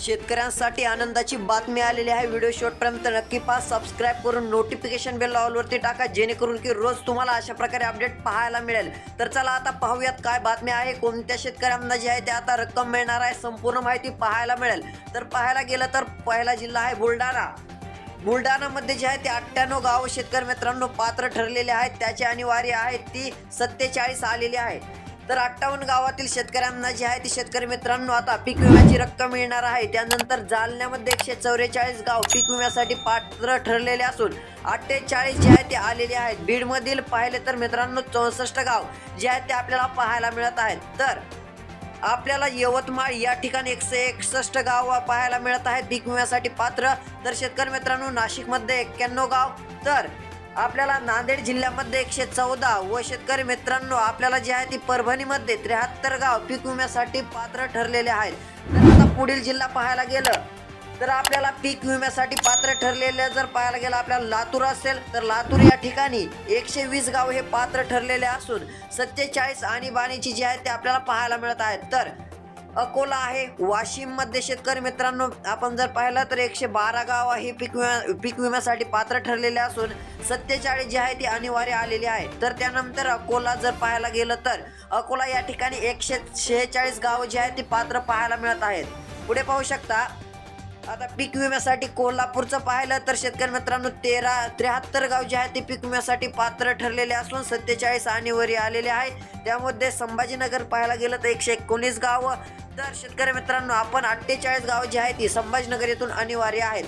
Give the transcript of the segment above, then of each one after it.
शेतकऱ्यांसाठी आनंदाची बातमी आलेली आहे। व्हिडिओ शेवटपर्यंत नक्की पहा, सबस्क्राइब करून नोटिफिकेशन बेल ऑलवरती टाका, जेणेकरून की रोज तुम्हाला अशा प्रकारे अपडेट पाहायला मिळेल। तर चला आता पाहूयात काय बातमी आहे, कोणत्या शेतकऱ्यांना जे आहे ते आता रक्कम मिळणार आहे, संपूर्ण माहिती पाहायला मिळेल। तर पाहायला गेलं तर पहिला जिल्हा आहे बुलढाणा। बुलढाणामध्ये जे आहे ते 98 गाव शेतकरी मित्रांनो पात्र ठरलेले आहेत, त्याची अनिवार्य आहे ती 47 आलेली आहे। तर 58 गावातील शेतकऱ्यांना जे आहे ते शेतकरी मित्रांनो आता पीक विम्याची रक्कम मिळणार आहे। त्यानंतर जालन्यामध्ये 144 गाव पीक विम्यासाठी पात्र ठरलेले असून 48 जे आहे ते आलेले आहेत। बीडमधील पाहिले तर मित्रांनो 64 गाव जे आहेत ते आपल्याला पाहायला मिळत आहेत। तर आपल्याला यवतमाळ या ठिकाणी 161 गाव पाहायला मिळत आहेत पीक विम्यासाठी पात्र। तर शेतकरी मित्रांनो नाशिकमध्ये 91 गाव, तर आपल्याला नांदेड जिल्ह्यामध्ये 114 व शेतकरी मित्रांनो आपल्याला जे आहे ती परभणीमध्ये 73 गाव पीक विम्यासाठी पात्र ठरलेले आहेत। तर आता पुढील जिल्हा पाहायला गेलं तर आपल्याला पीक विम्यासाठी पात्र ठरलेले जर पाहायला गेलं आपल्याला लातूर असेल, तर लातूर या ठिकाणी 120 गाव हे पात्र ठरलेले असून 47 आणीबाणीची जी आहे ते आपल्याला पाहायला मिळत आहेत। तर अकोला आहे, वाशिम मध्ये शेतकरी मित्रांनो आपण जर पाहिलं तर 112 गाव हे पीक विम्यासाठी पात्र ठरलेले असून 47 जे आहे ती अनिवार्य आलेली आहे। तर त्यानंतर अकोला जर पाहायला गेलं तर अकोला या ठिकाणी 146 गाव जे आहे ती पात्र पाहायला मिळत आहेत। पुढे पाहू शकता आता पीक विम्यासाठी कोल्हापूरचं पाहिलं तर शेतकरी मित्रांनो 73 गाव जे आहे ते पीक विम्यासाठी पात्र ठरलेले असून 47 अनिवार्य आलेले आहे। त्यामध्ये संभाजीनगर पाहायला गेलं तर 119 गाव, तर शेतकरी मित्रांनो आपण 48 गाव जे आहे ती संभाजीनगर येथून अनिवार्य आहेत।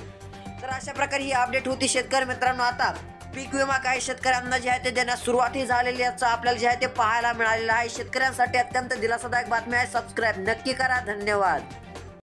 तर अशा प्रकारे ही अपडेट होती शेतकरी मित्रांनो। आता पीक विमा काही शेतकऱ्यांना जे आहे ते देण्यास सुरुवात झालेली आहे, आपल्याला जे आहे ते पाहायला मिळालेलं आहे। शेतकऱ्यांसाठी अत्यंत दिलासादायक बातमी आहे, सबस्क्राइब नक्की करा, धन्यवाद।